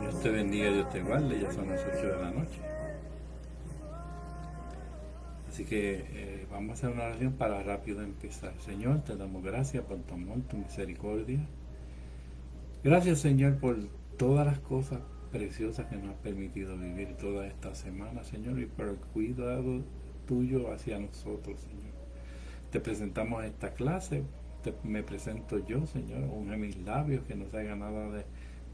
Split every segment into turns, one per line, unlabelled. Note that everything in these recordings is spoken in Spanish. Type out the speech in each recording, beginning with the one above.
Dios te bendiga, Dios te guarde, ya son las 8 de la noche. Así que vamos a hacer una oración para rápido empezar. Señor, te damos gracias por tu amor, tu misericordia. Gracias, Señor, por todas las cosas preciosas que nos has permitido vivir toda esta semana, Señor, y por el cuidado tuyo hacia nosotros, Señor. Te presentamos esta clase, me presento yo, Señor, unge mis labios, que no se haga nada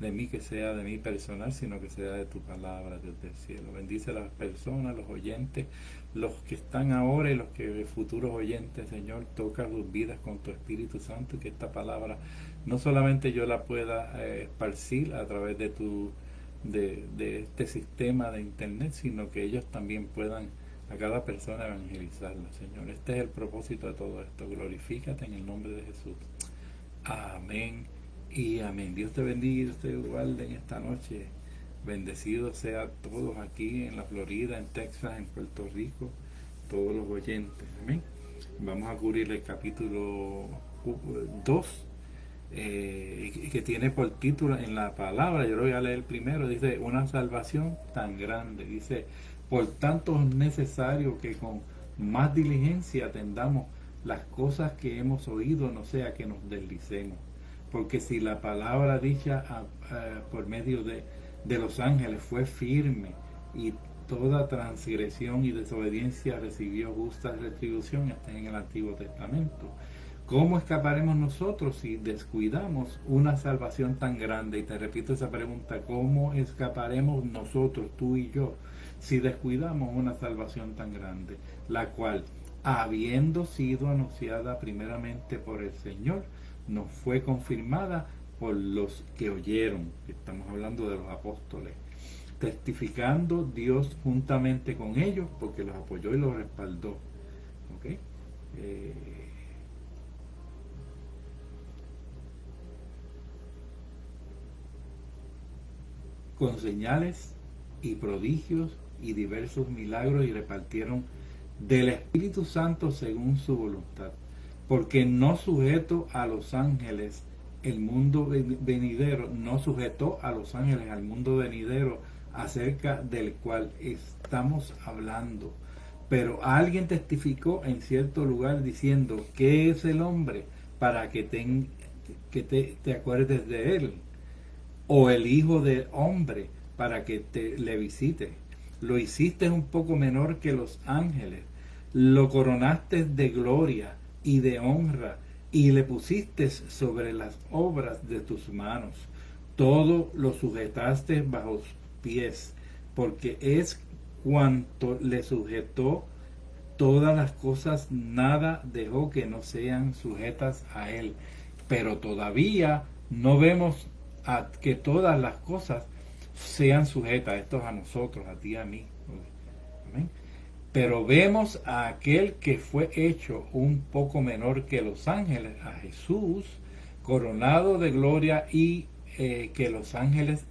de mí que sea de mí personal, sino que sea de tu palabra, Dios del cielo. Bendice a las personas, los oyentes, los que están ahora y los que futuros oyentes, Señor. Toca sus vidas con tu Espíritu Santo y que esta palabra no solamente yo la pueda esparcir a través de este sistema de internet, sino que ellos también puedan a cada persona evangelizarla, Señor. Este es el propósito de todo esto. Glorifícate en el nombre de Jesús. Amén y amén. Dios te bendiga y Dios te guarde en esta noche. Bendecidos sean todos aquí en la Florida, en Texas, en Puerto Rico, todos los oyentes. Amén. Vamos a cubrir el capítulo 2, que tiene por título en la palabra, yo lo voy a leer primero, dice, una salvación tan grande. Dice, por tanto es necesario que con más diligencia atendamos las cosas que hemos oído, no sea que nos deslicemos. Porque si la palabra dicha por medio de los ángeles fue firme y toda transgresión y desobediencia recibió justa retribución, está en el Antiguo Testamento, ¿cómo escaparemos nosotros si descuidamos una salvación tan grande? Y te repito esa pregunta, ¿cómo escaparemos nosotros, tú y yo, si descuidamos una salvación tan grande? La cual, habiendo sido anunciada primeramente por el Señor, nos fue confirmada por los que oyeron, estamos hablando de los apóstoles, testificando Dios juntamente con ellos, porque los apoyó y los respaldó. ¿Okay? Con señales y prodigios y diversos milagros, y repartieron del Espíritu Santo según su voluntad, porque no sujeto a los ángeles el mundo venidero, no sujetó a los ángeles al mundo venidero acerca del cual estamos hablando. Pero alguien testificó en cierto lugar diciendo, ¿qué es el hombre para que te acuerdes de él? O el hijo del hombre para que le visite. Lo hiciste un poco menor que los ángeles, lo coronaste de gloria y de honra, y le pusiste sobre las obras de tus manos. Todo lo sujetaste bajo sus pies, porque es cuanto le sujetó todas las cosas, nada dejó que no sean sujetas a él. Pero todavía no vemos a que todas las cosas sean sujetas, esto es a nosotros, a ti, a mí. Amén. Pero vemos a aquel que fue hecho un poco menor que los ángeles, a Jesús, coronado de gloria y que los ángeles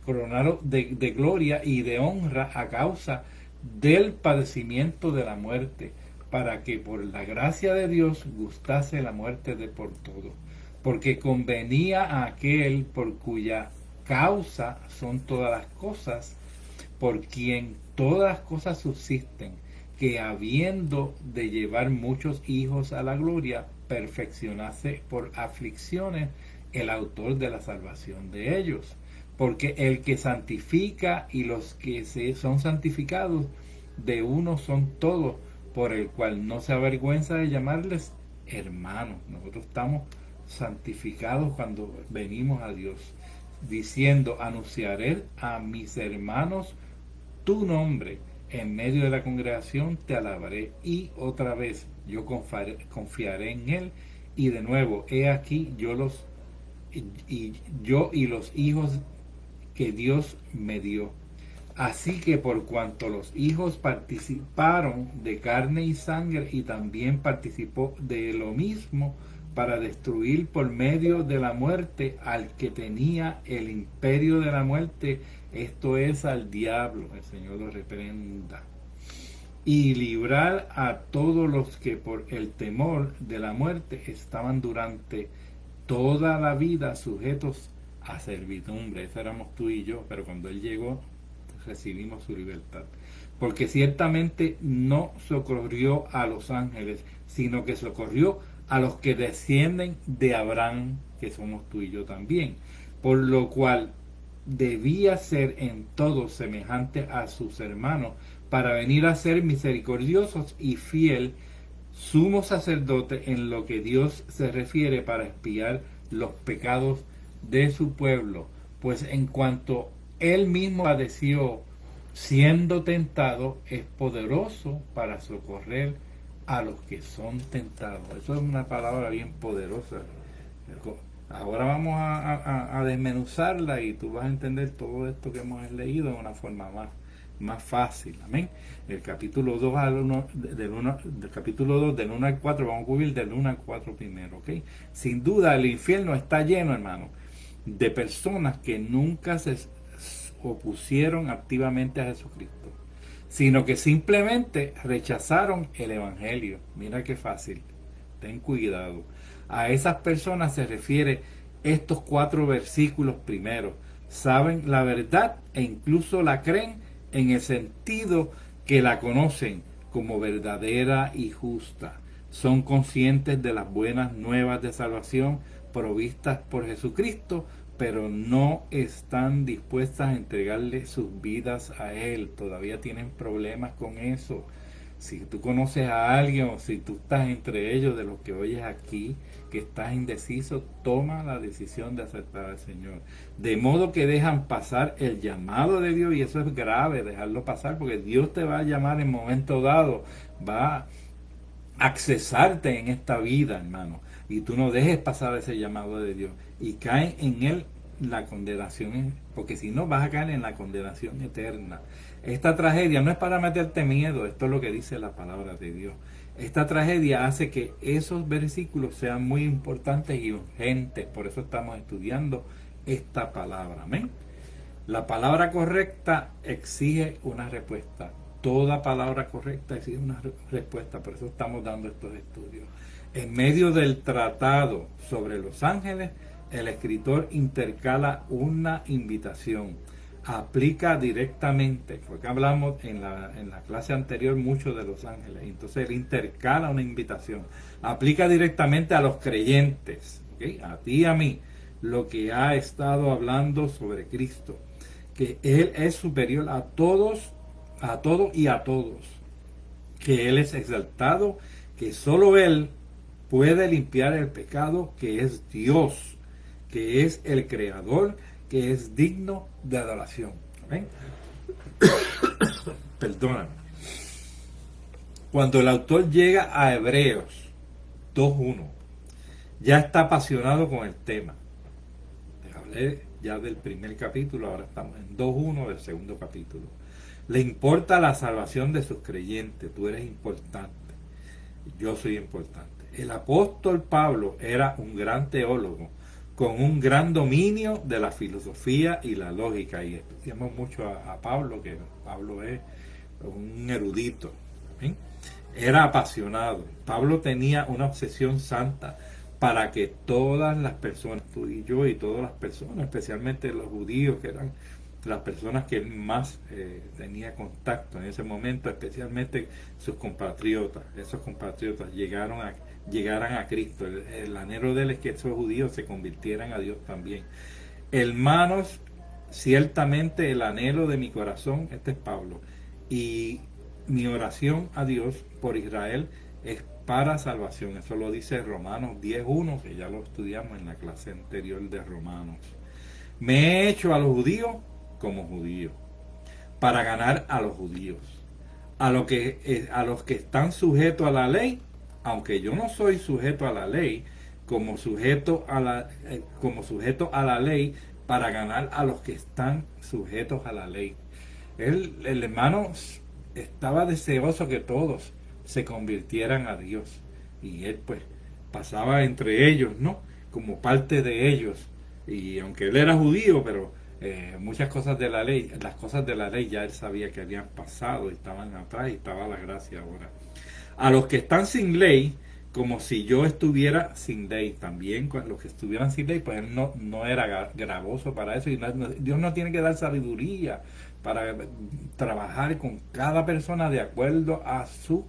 coronaron de gloria y de honra a causa del padecimiento de la muerte, para que por la gracia de Dios gustase la muerte de por todo. Porque convenía a aquel por cuya causa son todas las cosas, por quien todas las cosas subsisten, que habiendo de llevar muchos hijos a la gloria, perfeccionase por aflicciones el autor de la salvación de ellos. Porque el que santifica y los que son santificados, de uno son todos, por el cual no se avergüenza de llamarles hermanos. Nosotros estamos santificados cuando venimos a Dios, diciendo, anunciaré a mis hermanos tu nombre, en medio de la congregación te alabaré, y otra vez yo confiaré en él, y de nuevo, he aquí yo y los hijos que Dios me dio. Así que por cuanto los hijos participaron de carne y sangre, y también participó de lo mismo, para destruir por medio de la muerte al que tenía el imperio de la muerte, esto es al diablo, el Señor lo reprenda, y librar a todos los que por el temor de la muerte estaban durante toda la vida sujetos a servidumbre. Eso éramos tú y yo, pero cuando Él llegó, recibimos su libertad. Porque ciertamente no socorrió a los ángeles, sino que socorrió a los que descienden de Abraham, que somos tú y yo también. Por lo cual debía ser en todo semejante a sus hermanos, para venir a ser misericordiosos y fiel sumo sacerdote en lo que Dios se refiere para expiar los pecados de su pueblo, pues en cuanto él mismo padeció siendo tentado, es poderoso para socorrer a los que son tentados. Eso es una palabra bien poderosa. Ahora vamos a desmenuzarla y tú vas a entender todo esto que hemos leído de una forma más fácil. Amén. El capítulo 2 del capítulo 2 del 1 al 4, vamos a cubrir del 1 al 4 primero, ¿ok? Sin duda el infierno está lleno, hermano, de personas que nunca se opusieron activamente a Jesucristo, sino que simplemente rechazaron el evangelio. Mira qué fácil. Ten cuidado. A esas personas se refiere estos 4 versículos primeros. Saben la verdad e incluso la creen en el sentido que la conocen como verdadera y justa. Son conscientes de las buenas nuevas de salvación provistas por Jesucristo, pero no están dispuestas a entregarle sus vidas a Él. Todavía tienen problemas con eso. Si tú conoces a alguien o si tú estás entre ellos de los que oyes aquí, que estás indeciso, toma la decisión de aceptar al Señor. De modo que dejan pasar el llamado de Dios, y eso es grave, dejarlo pasar, porque Dios te va a llamar en momento dado, va a accesarte en esta vida, hermano, y tú no dejes pasar ese llamado de Dios y caen en él la condenación, porque si no vas a caer en la condenación eterna. Esta tragedia no es para meterte miedo, esto es lo que dice la palabra de Dios. Esta tragedia hace que esos versículos sean muy importantes y urgentes, por eso estamos estudiando esta palabra. Amén. La palabra correcta exige una respuesta. Toda palabra correcta exige una respuesta, por eso estamos dando estos estudios. En medio del tratado sobre los ángeles, el escritor intercala una invitación, aplica directamente, porque hablamos en la clase anterior mucho de los ángeles, entonces él intercala una invitación, aplica directamente a los creyentes, ¿okay? A ti y a mí, lo que ha estado hablando sobre Cristo, que Él es superior a todos, a todo y a todos, que Él es exaltado, que solo Él puede limpiar el pecado, que es Dios, que es el Creador, que es digno de adoración. ¿Ven? Perdóname. Cuando el autor llega a Hebreos 2.1, ya está apasionado con el tema. Hablé ya del primer capítulo, ahora estamos en 2.1 del segundo capítulo. Le importa la salvación de sus creyentes. Tú eres importante. Yo soy importante. El apóstol Pablo era un gran teólogo con un gran dominio de la filosofía y la lógica. Y estudiamos mucho a Pablo, que Pablo es un erudito. ¿Sí? Era apasionado. Pablo tenía una obsesión santa para que todas las personas, tú y yo y todas las personas, especialmente los judíos, que eran las personas que él más tenía contacto en ese momento, especialmente sus compatriotas, esos compatriotas llegaran a Cristo. El anhelo de él es que esos judíos se convirtieran a Dios también. Hermanos, ciertamente el anhelo de mi corazón, este es Pablo, y mi oración a Dios por Israel es para salvación. Eso lo dice Romanos 10.1, que ya lo estudiamos en la clase anterior de Romanos. Me he hecho a los judíos como judío, para ganar a los judíos, a los que están sujetos a la ley, aunque yo no soy sujeto a la ley, como sujeto a la ley, para ganar a los que están sujetos a la ley. El hermano estaba deseoso que todos se convirtieran a Dios, y él pues pasaba entre ellos, ¿no? Como parte de ellos, y aunque él era judío, pero muchas cosas de la ley, las cosas de la ley ya él sabía que habían pasado y estaban atrás, y estaba la gracia ahora. A los que están sin ley, como si yo estuviera sin ley. También los que estuvieran sin ley, pues él no era gravoso para eso. Y Dios no tiene que dar sabiduría para trabajar con cada persona de acuerdo a su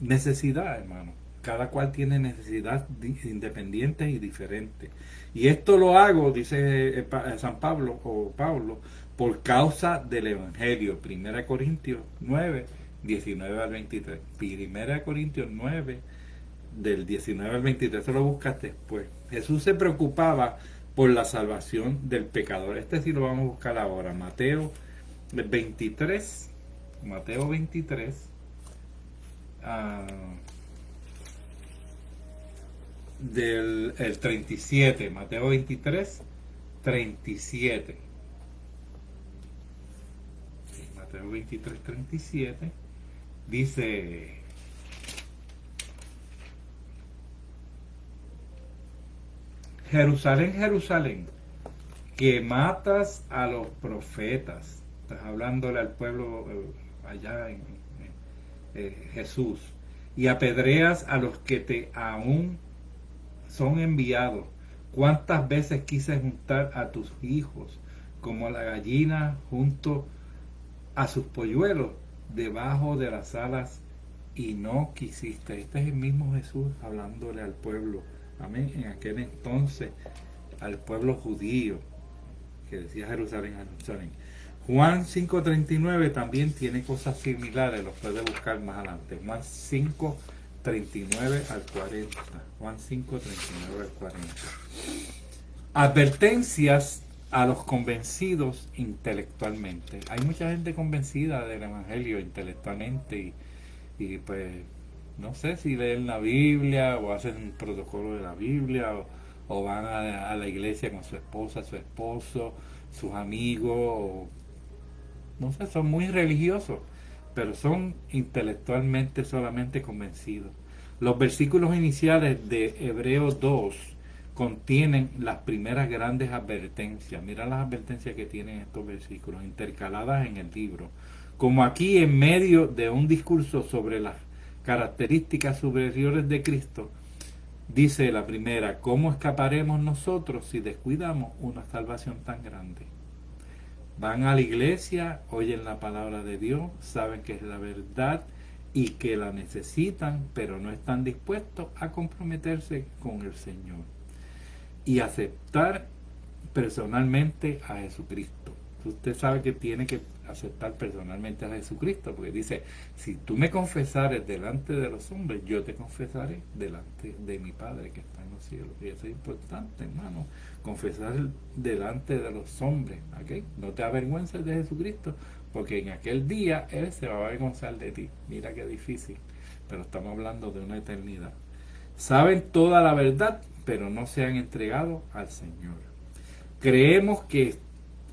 necesidad, hermano. Cada cual tiene necesidad independiente y diferente. Y esto lo hago, dice San Pablo o Pablo, por causa del Evangelio. 1 Corintios 9, 19 al 23. 1 Corintios 9, del 19 al 23. Eso lo buscas después. Jesús se preocupaba por la salvación del pecador. Este sí lo vamos a buscar ahora. Mateo 23. Mateo 23. Del el 37. Mateo 23, 37. Mateo 23, 37. Dice: Jerusalén, Jerusalén, que matas a los profetas. Estás hablándole al pueblo allá en Jesús. Y apedreas a los que te aún son enviados. ¿Cuántas veces quise juntar a tus hijos como la gallina junto a sus polluelos debajo de las alas, y no quisiste? Este es el mismo Jesús hablándole al pueblo, amén, en aquel entonces, al pueblo judío, que decía Jerusalén, Jerusalén. Juan 5:39 también tiene cosas similares, los puede buscar más adelante. Juan 5:39 al 40. Juan 5:39 al 40. Advertencias a los convencidos intelectualmente. Hay mucha gente convencida del Evangelio intelectualmente y pues no sé si leen la Biblia o hacen un protocolo de la Biblia o van a la iglesia con su esposa, su esposo, sus amigos, o, no sé, son muy religiosos, pero son intelectualmente solamente convencidos. Los versículos iniciales de Hebreos 2 contienen las primeras grandes advertencias. Mira las advertencias que tienen estos versículos, intercaladas en el libro. Como aquí, en medio de un discurso sobre las características superiores de Cristo, dice la primera: ¿cómo escaparemos nosotros si descuidamos una salvación tan grande? Van a la iglesia, oyen la palabra de Dios, saben que es la verdad y que la necesitan, pero no están dispuestos a comprometerse con el Señor y aceptar personalmente a Jesucristo. Usted sabe que tiene que aceptar personalmente a Jesucristo, porque dice: si tú me confesares delante de los hombres, yo te confesaré delante de mi Padre que está en los cielos. Y eso es importante, hermano, confesar delante de los hombres, ¿ok? No te avergüences de Jesucristo, porque en aquel día Él se va a avergonzar de ti. Mira qué difícil, pero estamos hablando de una eternidad. Saben toda la verdad, pero no se han entregado al Señor. Creemos que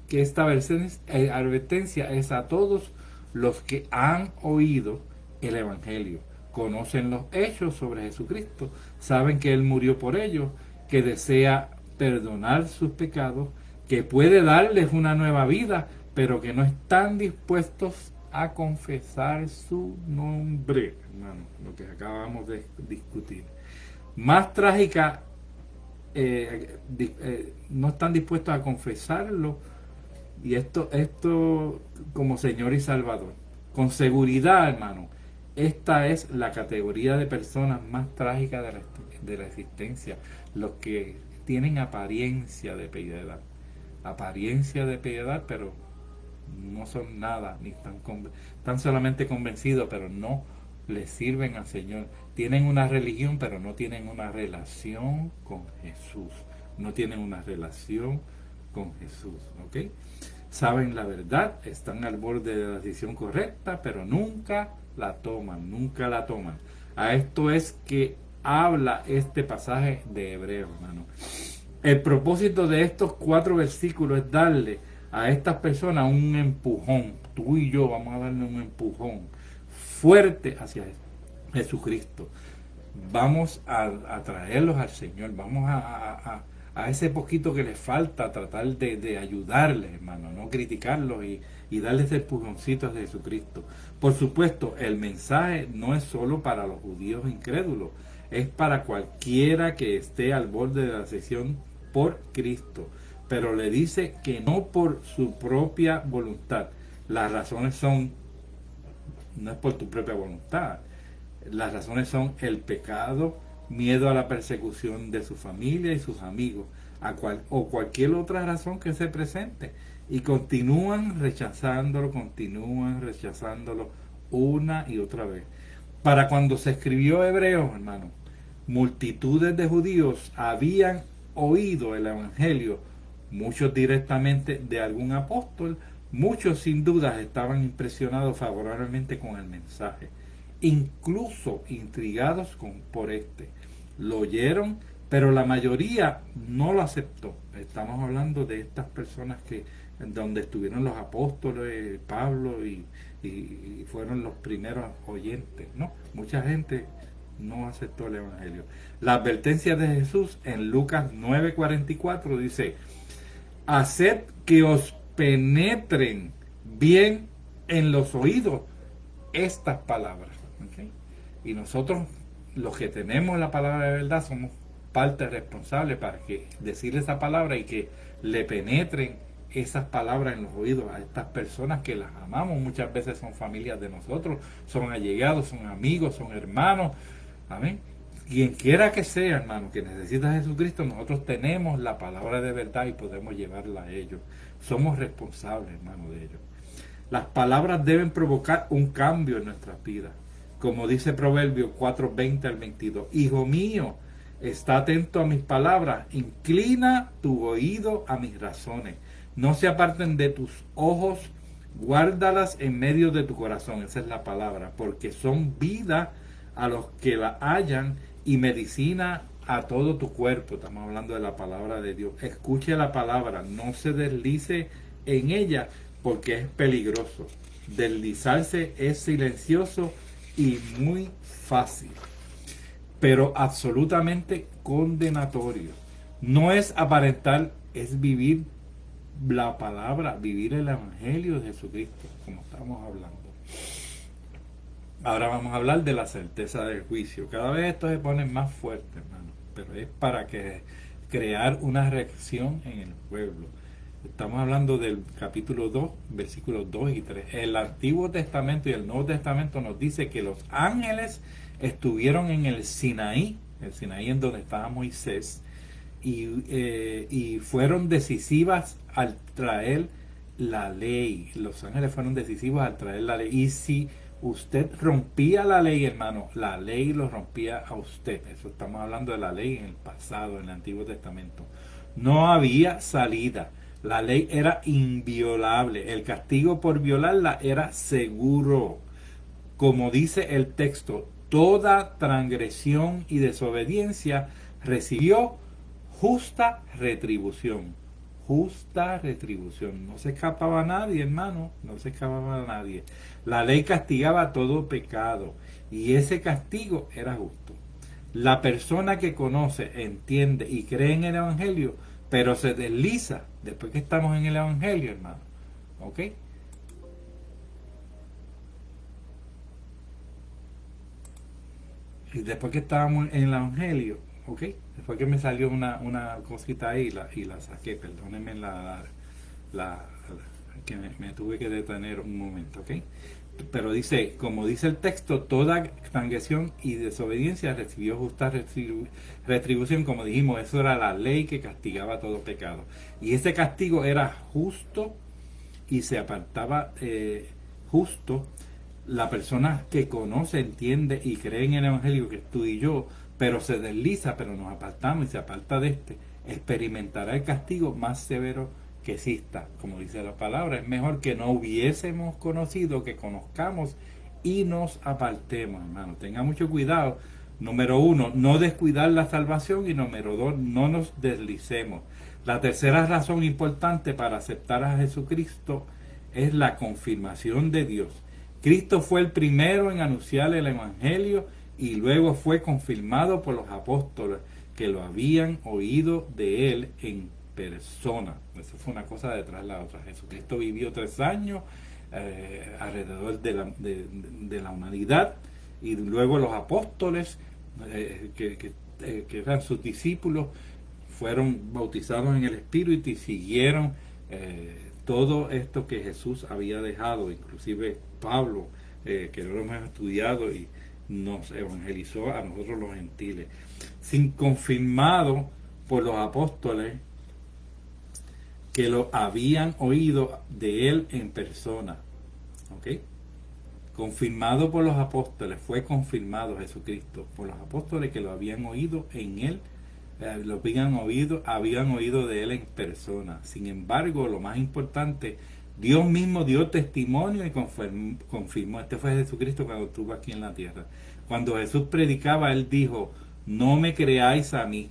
esta advertencia es a todos los que han oído el Evangelio, conocen los hechos sobre Jesucristo, saben que Él murió por ellos, que desea perdonar sus pecados, que puede darles una nueva vida, pero que no están dispuestos a confesar su nombre, hermano, lo que acabamos de discutir. Más trágica, no están dispuestos a confesarlo, y esto como Señor y Salvador. Con seguridad, hermano, esta es la categoría de personas más trágicas de la existencia, los que tienen apariencia de piedad, pero no son nada, ni están solamente convencidos, pero no le sirven al Señor. Tienen una religión, pero no tienen una relación con Jesús. No tienen una relación con Jesús, ¿ok? Saben la verdad, están al borde de la decisión correcta, pero nunca la toman. A esto es que habla este pasaje de Hebreos, hermano. El propósito de estos 4 versículos es darle a estas personas un empujón. Tú y yo vamos a darle un empujón fuerte hacia Jesucristo. Vamos a traerlos al Señor, vamos a a ese poquito que les falta, tratar de ayudarles, hermano, no criticarlos y darles el empujoncito a Jesucristo. Por supuesto, el mensaje no es solo para los judíos incrédulos, es para cualquiera que esté al borde de la sección por Cristo, pero le dice que no por su propia voluntad. Las razones son, no es por tu propia voluntad, las razones son el pecado, miedo a la persecución de su familia y sus amigos, o cualquier otra razón que se presente. Y continúan rechazándolo una y otra vez. Para cuando se escribió Hebreos, hermano, multitudes de judíos habían oído el Evangelio, muchos directamente de algún apóstol, muchos sin duda estaban impresionados favorablemente con el mensaje, incluso intrigados por este. Lo oyeron, pero la mayoría no lo aceptó. Estamos hablando de estas personas donde estuvieron los apóstoles, Pablo, y fueron los primeros oyentes, ¿no? Mucha gente no aceptó el Evangelio. La advertencia de Jesús en Lucas 9:44 dice: haced que os penetren bien en los oídos estas palabras. ¿Okay? Y nosotros, los que tenemos la palabra de verdad, somos parte responsable para decirle esa palabra y que le penetren esas palabras en los oídos a estas personas que las amamos. Muchas veces son familias de nosotros, son allegados, son amigos, son hermanos. Amén. Quien quiera que sea, hermano, que necesita a Jesucristo, nosotros tenemos la palabra de verdad y podemos llevarla a ellos. Somos responsables, hermano, de ellos. Las palabras deben provocar un cambio en nuestras vidas. Como dice Proverbios 4:20 al 22. Hijo mío, está atento a mis palabras, inclina tu oído a mis razones. No se aparten de tus ojos, guárdalas en medio de tu corazón. Esa es la palabra, porque son vida a los que la hallan y medicina a todo tu cuerpo. Estamos hablando de la palabra de Dios. Escuche la palabra, no se deslice en ella, porque es peligroso. Deslizarse es silencioso y muy fácil, pero absolutamente condenatorio. No es aparentar, es vivir la palabra, vivir el Evangelio de Jesucristo, como estamos hablando. Ahora vamos a hablar de la certeza del juicio. Cada vez esto se pone más fuerte, hermano, pero es para crear una reacción en el pueblo. Estamos hablando del capítulo 2, versículos 2 y 3. El Antiguo Testamento y el Nuevo Testamento nos dice que los ángeles estuvieron en el Sinaí en donde estaba Moisés, y fueron decisivas al traer la ley. Los ángeles fueron decisivos al traer la ley. Y si usted rompía la ley, hermano, la ley lo rompía a usted. Eso estamos hablando de la ley en el pasado, en el Antiguo Testamento. No había salida. La ley era inviolable. El castigo por violarla era seguro. Como dice el texto, toda transgresión y desobediencia recibió justa retribución. Justa retribución. No se escapaba nadie, hermano. No se escapaba nadie. La ley castigaba todo pecado. Y ese castigo era justo. La persona que conoce, entiende y cree en el Evangelio, pero se desliza después que estamos en el Evangelio, hermano. ¿Ok? Y después que estábamos en el Evangelio, ¿ok? Después que me salió una cosita ahí y la saqué, perdónenme que me tuve que detener un momento, ¿ok? Pero dice, como dice el texto, toda transgresión y desobediencia recibió justa retribución. Como dijimos, eso era la ley que castigaba todo pecado. Y ese castigo era justo y se apartaba justo. La persona que conoce, entiende y cree en el Evangelio, que es tú y yo, pero se desliza, pero nos apartamos y se aparta de este, experimentará el castigo más severo que exista. Como dice la palabra, es mejor que no hubiésemos conocido, que conozcamos y nos apartemos, hermano. Tenga mucho cuidado. Número 1, no descuidar la salvación, y número 2, no nos deslicemos. La tercera razón importante para aceptar a Jesucristo es la confirmación de Dios. Cristo fue el primero en anunciar el Evangelio y luego fue confirmado por los apóstoles, que lo habían oído de él en persona. Eso fue una cosa detrás de la otra. Jesucristo vivió 3 años alrededor de la humanidad, y luego los apóstoles, que eran sus discípulos, fueron bautizados en el Espíritu y siguieron todo esto que Jesús había dejado. Inclusive Pablo, que lo hemos estudiado, y nos evangelizó a nosotros los gentiles, sin confirmado por los apóstoles que lo habían oído de él en persona. ¿Ok? Confirmado por los apóstoles, fue confirmado Jesucristo por los apóstoles que lo habían oído en él, lo habían oído de él en persona. Sin embargo, lo más importante, Dios mismo dio testimonio y confirmó. Este fue Jesucristo cuando estuvo aquí en la tierra. Cuando Jesús predicaba, él dijo: no me creáis a mí.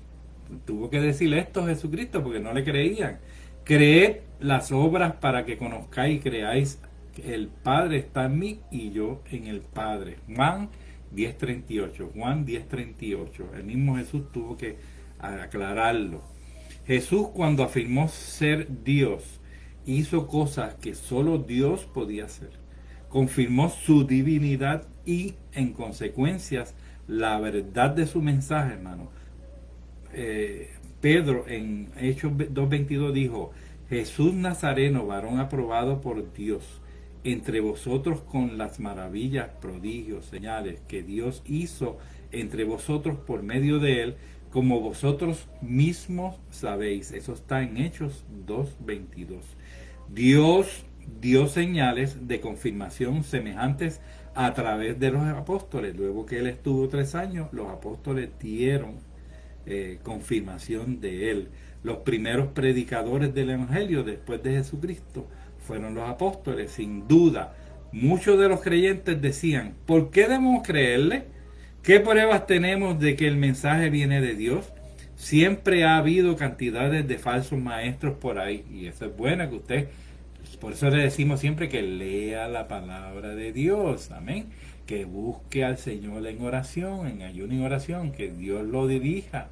Tuvo que decirle esto a Jesucristo porque no le creían. Creed las obras para que conozcáis y creáis que el Padre está en mí y yo en el Padre. Juan 10:38. Juan 10:38. El mismo Jesús tuvo que aclararlo. Jesús, cuando afirmó ser Dios, hizo cosas que solo Dios podía hacer. Confirmó su divinidad y, en consecuencias, la verdad de su mensaje, hermano. Pedro, en Hechos 2:22, dijo: Jesús Nazareno, varón aprobado por Dios, entre vosotros con las maravillas, prodigios, señales que Dios hizo entre vosotros por medio de él, como vosotros mismos sabéis. Eso está en Hechos 2:22. Dios dio señales de confirmación semejantes a través de los apóstoles. Luego que él estuvo 3 años, los apóstoles dieron confirmación de él. Los primeros predicadores del Evangelio después de Jesucristo fueron los apóstoles, sin duda. Muchos de los creyentes decían: ¿por qué debemos creerle? ¿Qué pruebas tenemos de que el mensaje viene de Dios? Siempre ha habido cantidades de falsos maestros por ahí, y eso es bueno que usted, por eso le decimos siempre que lea la palabra de Dios, amén, que busque al Señor en oración, en ayuno y oración, que Dios lo dirija.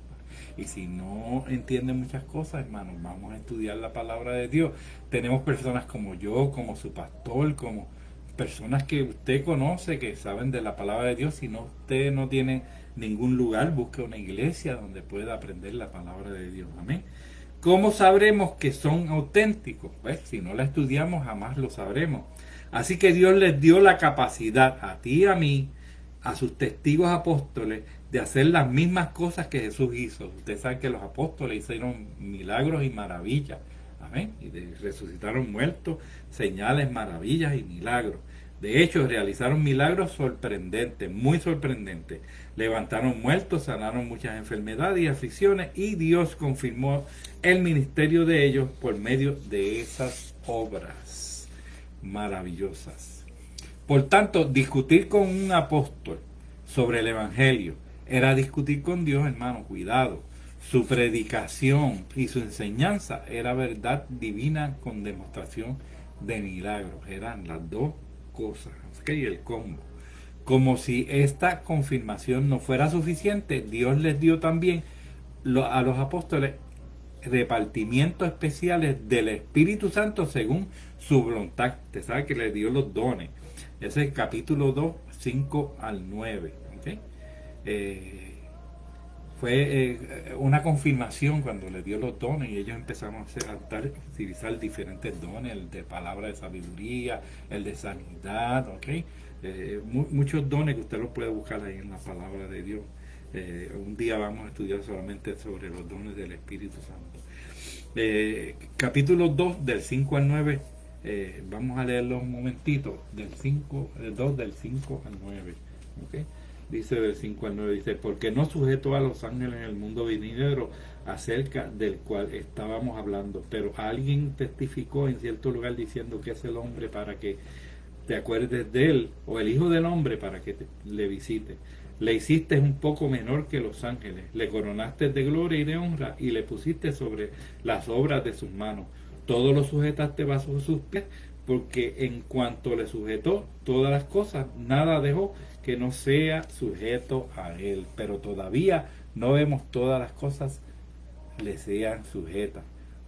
Y si no entiende muchas cosas, hermanos, vamos a estudiar la palabra de Dios. Tenemos personas como yo, como su pastor, como personas que usted conoce, que saben de la palabra de Dios. Si no, usted no tiene ningún lugar, busque una iglesia donde pueda aprender la palabra de Dios. Amén. ¿Cómo sabremos que son auténticos? Pues si no la estudiamos, jamás lo sabremos. Así que Dios les dio la capacidad a ti y a mí, a sus testigos apóstoles, de hacer las mismas cosas que Jesús hizo. Usted sabe que los apóstoles hicieron milagros y maravillas. Amén. Y resucitaron muertos, señales, maravillas y milagros. De hecho, realizaron milagros sorprendentes, muy sorprendentes. Levantaron muertos, sanaron muchas enfermedades y aflicciones, y Dios confirmó el ministerio de ellos por medio de esas obras maravillosas. Por tanto, discutir con un apóstol sobre el Evangelio era discutir con Dios, hermano. Cuidado. Su predicación y su enseñanza era verdad divina con demostración de milagros. Eran las dos cosas. ¿Okay? El combo. Como si esta confirmación no fuera suficiente, Dios les dio también a los apóstoles repartimientos especiales del Espíritu Santo según su voluntad. Usted sabe que les dio los dones. Ese es capítulo 2, 5 al 9. ¿Okay? Fue una confirmación cuando les dio los dones, y ellos empezaron a utilizar diferentes dones: el de palabra de sabiduría, el de sanidad, ¿okay? Muchos dones que usted los puede buscar ahí en la palabra de Dios. Un día vamos a estudiar solamente sobre los dones del Espíritu Santo. Capítulo 2 del 5 al 9, vamos a leerlo un momentito, del 2 del 5 al 9. ¿Okay? Dice del 5 al 9, dice: porque no sujeto a los ángeles en el mundo venidero, acerca del cual estábamos hablando, pero alguien testificó en cierto lugar diciendo: que es el hombre para que te acuerdes de él, o el hijo del hombre para que le visite. Le hiciste un poco menor que los ángeles, le coronaste de gloria y de honra, y le pusiste sobre las obras de sus manos. Todo lo sujetaste bajo sus pies, porque en cuanto le sujetó todas las cosas, nada dejó que no sea sujeto a él. Pero todavía no vemos todas las cosas le sean sujetas,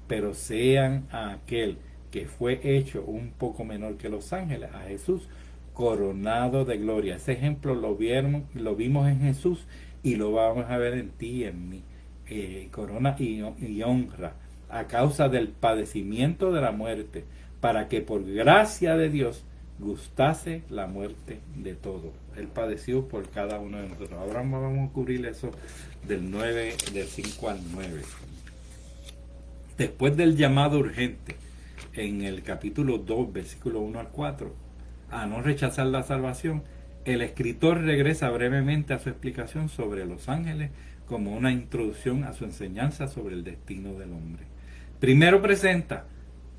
pero sean a aquel que fue hecho un poco menor que los ángeles, a Jesús, coronado de gloria. Ese ejemplo lo vimos en Jesús y lo vamos a ver en ti y en mí. Corona y honra a causa del padecimiento de la muerte, para que por gracia de Dios gustase la muerte de todos. Él padeció por cada uno de nosotros. Ahora vamos a cubrir eso del 5 al 9. Después del llamado urgente en el capítulo 2, versículo 1 al 4, a no rechazar la salvación, el escritor regresa brevemente a su explicación sobre los ángeles como una introducción a su enseñanza sobre el destino del hombre. Primero presenta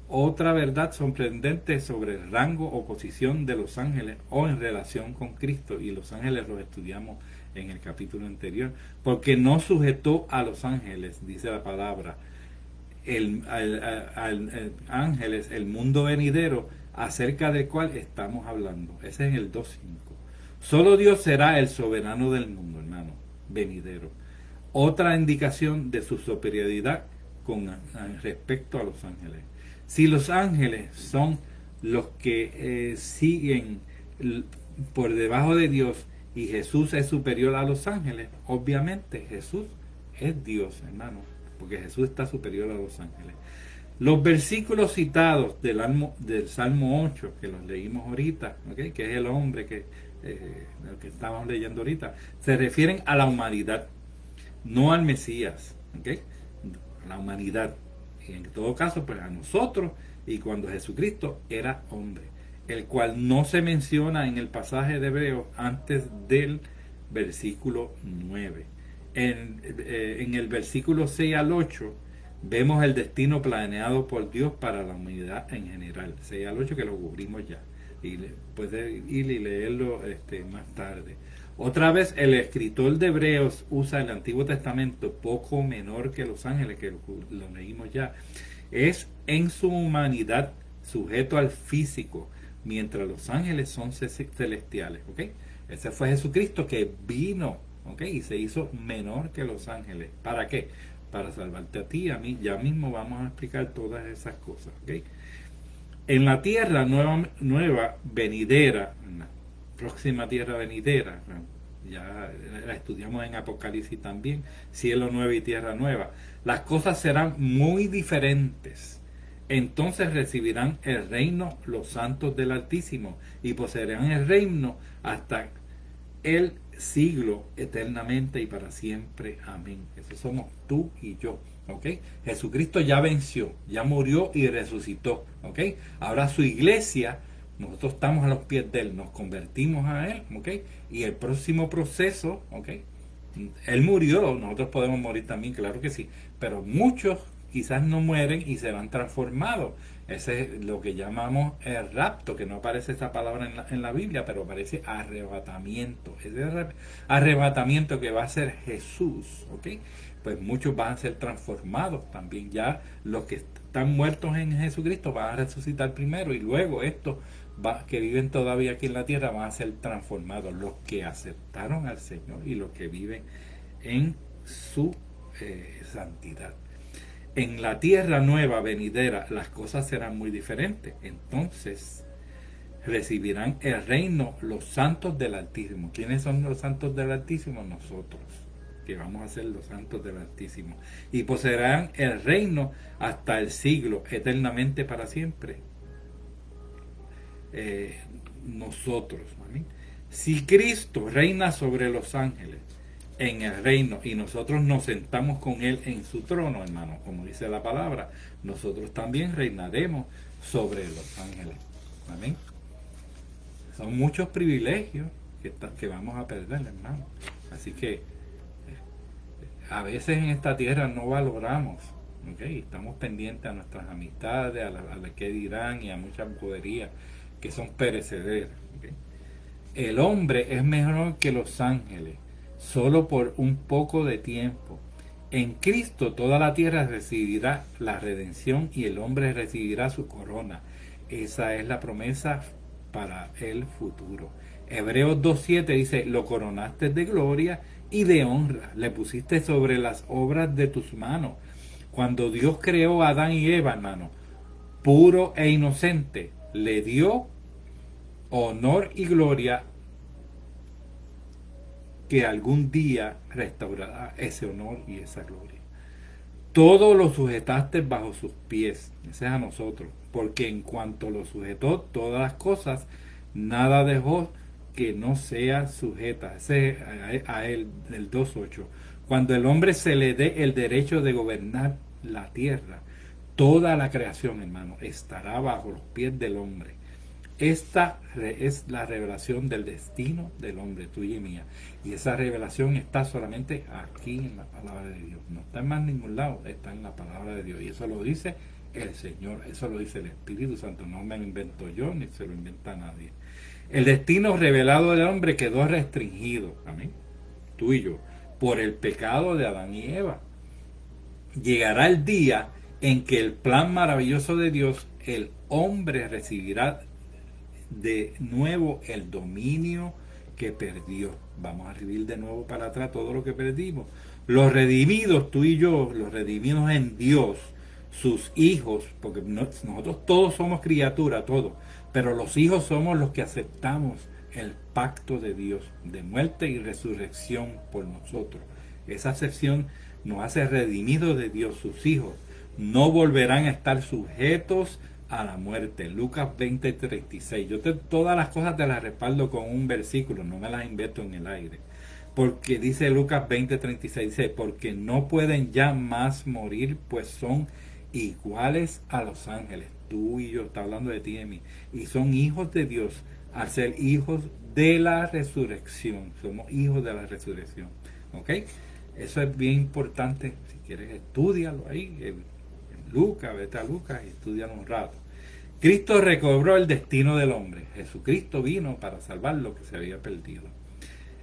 otra verdad sorprendente sobre el rango o posición de los ángeles o en relación con Cristo, y los ángeles los estudiamos en el capítulo anterior, porque no sujetó a los ángeles, dice la palabra, ángeles, el mundo venidero acerca del cual estamos hablando. Ese es el 2.5. Solo Dios será el soberano del mundo, hermano, venidero. Otra indicación de su superioridad con respecto a los ángeles. Si los ángeles son los que siguen por debajo de Dios y Jesús es superior a los ángeles, obviamente Jesús es Dios, hermano, porque Jesús está superior a los ángeles. Los versículos citados del Salmo 8, que los leímos ahorita, ¿okay?, que es el hombre que estamos leyendo ahorita, se refieren a la humanidad, no al Mesías, ¿okay?, a la humanidad. Y en todo caso, pues a nosotros, y cuando Jesucristo era hombre, el cual no se menciona en el pasaje de Hebreos antes del versículo 9. En el versículo 6 al 8 vemos el destino planeado por Dios para la humanidad en general. 6 al 8 que lo cubrimos ya. Y puede ir y leerlo más tarde. Otra vez el escritor de Hebreos usa el Antiguo Testamento poco menor que los ángeles, que lo leímos ya. Es en su humanidad sujeto al físico, mientras los ángeles son celestiales. ¿Okay? Ese fue Jesucristo que vino, ¿okay?, y se hizo menor que los ángeles. ¿Para qué? Para salvarte a ti y a mí. Ya mismo vamos a explicar todas esas cosas. ¿Okay? En la tierra nueva venidera, en la próxima tierra venidera, ya la estudiamos en Apocalipsis también, cielo nuevo y tierra nueva, las cosas serán muy diferentes. Entonces recibirán el reino los santos del Altísimo y poseerán el reino hasta el siglo, eternamente y para siempre. Amén. Eso somos tú y yo. ¿Okay? Jesucristo ya venció, ya murió y resucitó. ¿Okay? Ahora su iglesia, nosotros estamos a los pies de Él, nos convertimos a Él. ¿Okay? Y el próximo proceso, ¿okay?, Él murió, nosotros podemos morir también, claro que sí, pero muchos quizás no mueren y serán transformados. Ese es lo que llamamos el rapto, que no aparece esa palabra en la Biblia, pero aparece arrebatamiento. Ese arrebatamiento que va a ser Jesús, ¿ok? Pues muchos van a ser transformados también. Ya los que están muertos en Jesucristo van a resucitar primero, y luego estos que viven todavía aquí en la tierra van a ser transformados, los que aceptaron al Señor y los que viven en su santidad. En la tierra nueva venidera las cosas serán muy diferentes. Entonces recibirán el reino los santos del Altísimo. ¿Quiénes son los santos del Altísimo? Nosotros, que vamos a ser los santos del Altísimo. Y poseerán el reino hasta el siglo, eternamente para siempre. Nosotros, ¿vale? Si Cristo reina sobre los ángeles en el reino y nosotros nos sentamos con Él en su trono, hermano, como dice la palabra, nosotros también reinaremos sobre los ángeles. Amén. Son muchos privilegios que vamos a perder, hermano. Así que a veces en esta tierra no valoramos, ¿okay? Estamos pendientes a nuestras amistades, a la que dirán, y a muchas boberías que son perecederas. ¿Okay? El hombre es mejor que los ángeles, solo por un poco de tiempo. En Cristo toda la tierra recibirá la redención y el hombre recibirá su corona. Esa es la promesa para el futuro. Hebreos 2.7 dice, lo coronaste de gloria y de honra, le pusiste sobre las obras de tus manos. Cuando Dios creó a Adán y Eva, hermano, puro e inocente, le dio honor y gloria, que algún día restaurará ese honor y esa gloria. Todo lo sujetaste bajo sus pies, ese es a nosotros, porque en cuanto lo sujetó todas las cosas, nada dejó que no sea sujeta. Ese es a él, el 2.8. Cuando el hombre se le dé el derecho de gobernar la tierra, toda la creación, hermano, estará bajo los pies del hombre. Esta es la revelación del destino del hombre, tuya y mía. Y esa revelación está solamente aquí en la palabra de Dios. No está en más ningún lado, está en la palabra de Dios. Y eso lo dice el Señor, eso lo dice el Espíritu Santo. No me lo invento yo, ni se lo inventa nadie. El destino revelado del hombre quedó restringido, amén, tú y yo, por el pecado de Adán y Eva. Llegará el día en que el plan maravilloso de Dios, el hombre recibirá de nuevo el dominio que perdió. Vamos a recibir de nuevo para atrás todo lo que perdimos. Los redimidos, tú y yo, los redimidos en Dios, sus hijos, porque nosotros todos somos criaturas, todos, pero los hijos somos los que aceptamos el pacto de Dios de muerte y resurrección por nosotros. Esa acepción nos hace redimidos de Dios, sus hijos. No volverán a estar sujetos a la muerte. Lucas 20:36. Todas las cosas te las respaldo con un versículo, no me las invento en el aire. Porque dice Lucas 20:36, dice, porque no pueden ya más morir, pues son iguales a los ángeles. Tú y yo, está hablando de ti y de mí. Y son hijos de Dios al ser hijos de la resurrección. Somos hijos de la resurrección. ¿Ok? Eso es bien importante. Si quieres, estúdialo ahí. Lucas, vete a Lucas y estudialo un rato. Cristo recobró el destino del hombre. Jesucristo vino para salvar lo que se había perdido.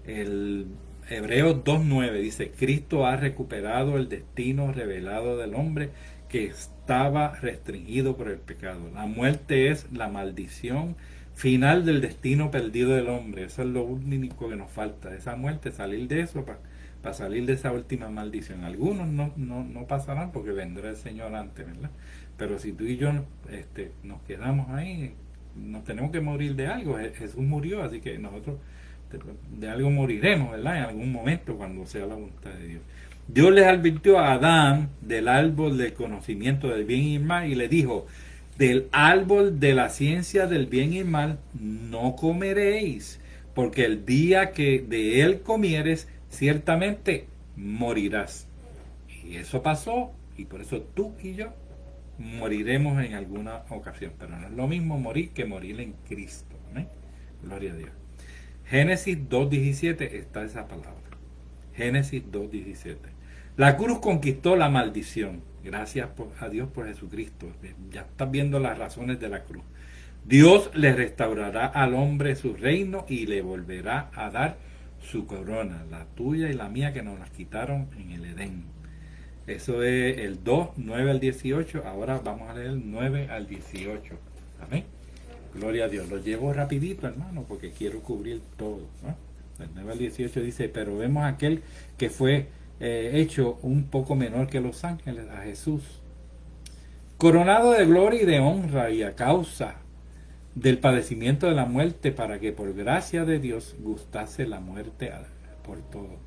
El Hebreos 2.9 dice, Cristo ha recuperado el destino revelado del hombre que estaba restringido por el pecado. La muerte es la maldición final del destino perdido del hombre. Eso es lo único que nos falta, esa muerte, salir de eso para salir de esa última maldición. Algunos no pasarán porque vendrá el Señor antes, ¿verdad? Pero si tú y yo nos quedamos ahí, nos tenemos que morir de algo. Jesús murió, así que nosotros de algo moriremos, ¿verdad? En algún momento, cuando sea la voluntad de Dios. Dios les advirtió a Adán del árbol del conocimiento del bien y el mal y le dijo, del árbol de la ciencia del bien y el mal no comeréis, porque el día que de él comieres, ciertamente morirás. Y eso pasó, y por eso tú y yo moriremos en alguna ocasión. Pero no es lo mismo morir que morir en Cristo. ¿Eh? Gloria a Dios. Génesis 2.17 está esa palabra. Génesis 2.17. La cruz conquistó la maldición. Gracias a Dios por Jesucristo. Ya estás viendo las razones de la cruz. Dios le restaurará al hombre su reino y le volverá a dar su corona, la tuya y la mía, que nos las quitaron en el Edén. Eso es el 2:9 al 18. Ahora vamos a leer el 9 al 18. Amén. Gloria a Dios. Lo llevo rapidito, hermano, porque quiero cubrir todo, ¿no? El 9 al 18 dice, pero vemos aquel que fue hecho un poco menor que los ángeles, a Jesús, coronado de gloria y de honra, y a causa del padecimiento de la muerte, para que por gracia de Dios gustase la muerte por todo.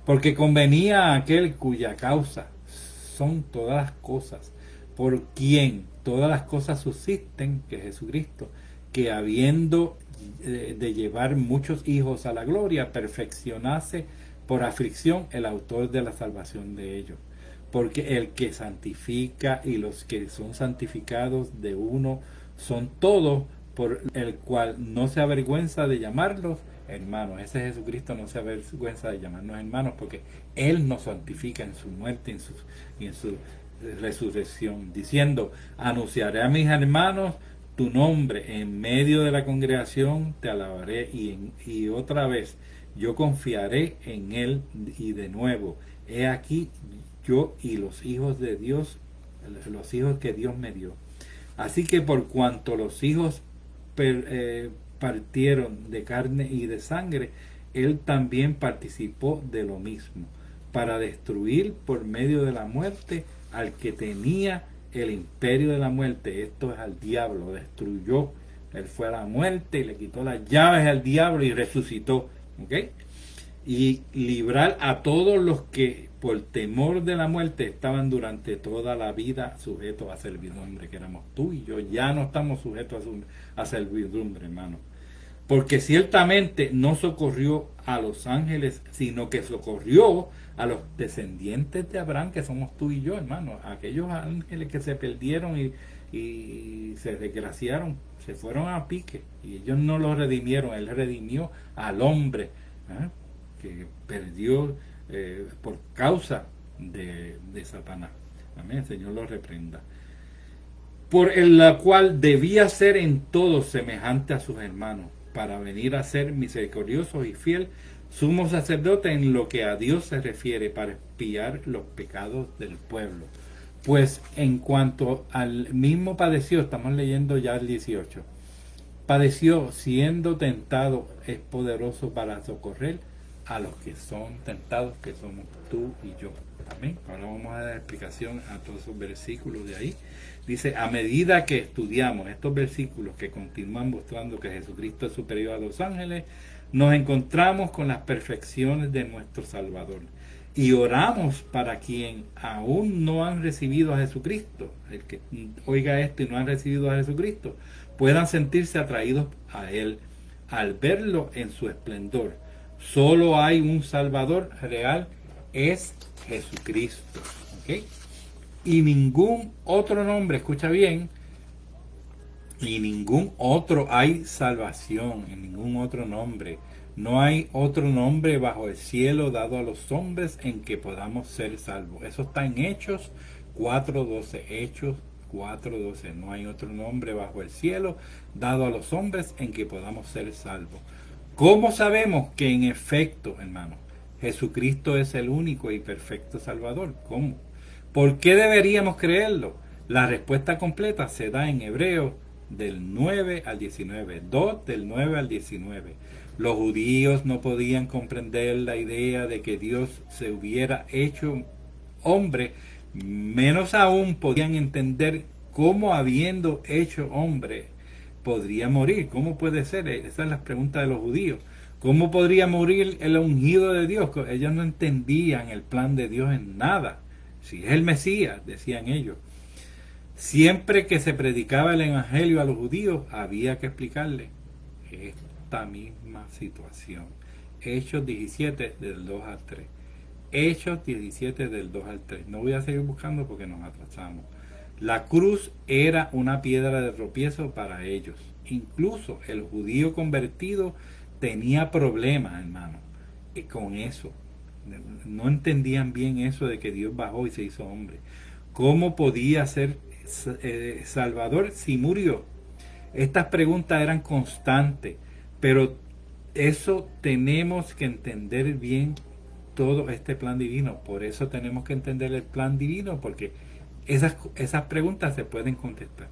Porque convenía a aquel cuya causa son todas las cosas, por quien todas las cosas subsisten, que es Jesucristo, que habiendo de llevar muchos hijos a la gloria, perfeccionase por aflicción el autor de la salvación de ellos. Porque el que santifica y los que son santificados de uno son todos, por el cual no se avergüenza de llamarlos hermanos. Ese Jesucristo no se avergüenza de llamarnos hermanos, porque Él nos santifica en su muerte y en su resurrección, diciendo, anunciaré a mis hermanos tu nombre en medio de la congregación, te alabaré, y otra vez yo confiaré en Él, y de nuevo, he aquí yo y los hijos de Dios, los hijos que Dios me dio. Así que por cuanto los hijos partieron de carne y de sangre, él también participó de lo mismo, para destruir por medio de la muerte al que tenía el imperio de la muerte, esto es al diablo. Destruyó, él fue a la muerte y le quitó las llaves al diablo y resucitó, ¿ok? Y librar a todos los que por temor de la muerte estaban durante toda la vida sujetos a servidumbre, que éramos tú y yo. Ya no estamos sujetos a servidumbre, hermano, porque ciertamente no socorrió a los ángeles, sino que socorrió a los descendientes de Abraham, que somos tú y yo, hermano. Aquellos ángeles que se perdieron y se desgraciaron, se fueron a pique, y ellos no los redimieron. Él redimió al hombre, ¿eh?, que perdió por causa de Satanás. Amén, el Señor lo reprenda. Por la cual debía ser en todo semejante a sus hermanos, para venir a ser misericordioso y fiel, sumo sacerdote en lo que a Dios se refiere, para expiar los pecados del pueblo. Pues en cuanto al mismo padeció, estamos leyendo ya el 18, padeció siendo tentado, es poderoso para socorrer a los que son tentados, que somos tú y yo. Amén. Ahora vamos a dar explicación a todos esos versículos de ahí. Dice, a medida que estudiamos estos versículos que continúan mostrando que Jesucristo es superior a los ángeles, nos encontramos con las perfecciones de nuestro Salvador. Y oramos para quien aún no han recibido a Jesucristo, el que oiga esto y no han recibido a Jesucristo, puedan sentirse atraídos a Él al verlo en su esplendor. Solo hay un Salvador real, es Jesucristo. ¿Ok? Y ningún otro nombre, escucha bien, y ningún otro hay salvación, en ningún otro nombre. No hay otro nombre bajo el cielo dado a los hombres en que podamos ser salvos. Eso está en Hechos 4:12. Hechos 4:12. No hay otro nombre bajo el cielo dado a los hombres en que podamos ser salvos. ¿Cómo sabemos que en efecto, hermano, Jesucristo es el único y perfecto Salvador? ¿Cómo? ¿Por qué deberíamos creerlo? La respuesta completa se da en Hebreos del 9 al 19, 2 del 9 al 19. Los judíos no podían comprender la idea de que Dios se hubiera hecho hombre, menos aún podían entender cómo, habiendo hecho hombre, podría morir. ¿Cómo puede ser? Esa es la pregunta de los judíos. ¿Cómo podría morir el ungido de Dios? Ellos no entendían el plan de Dios en nada. Si es el Mesías, decían ellos. Siempre que se predicaba el evangelio a los judíos, había que explicarle esta misma situación. Hechos 17 del 2 al 3. Hechos 17 del 2 al 3. No voy a seguir buscando porque nos atrasamos. La cruz era una piedra de tropiezo para ellos. Incluso el judío convertido tenía problemas, hermano, con eso. No entendían bien eso de que Dios bajó y se hizo hombre. ¿Cómo podía ser Salvador si murió? Estas preguntas eran constantes, pero eso tenemos que entender bien todo este plan divino. Por eso tenemos que entender el plan divino, porque esas preguntas se pueden contestar.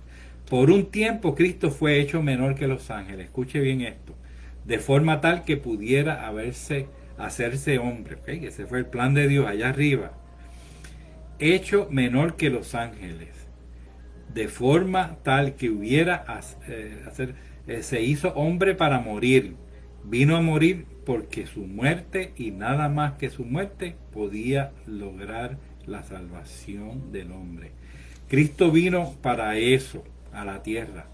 Por un tiempo Cristo fue hecho menor que los ángeles. Escuche bien esto. De forma tal que pudiera hacerse hombre. ¿Okay? Ese fue el plan de Dios allá arriba. Hecho menor que los ángeles. De forma tal que se hizo hombre para morir. Vino a morir porque su muerte y nada más que su muerte podía lograr la salvación del hombre. Cristo vino para eso a la tierra.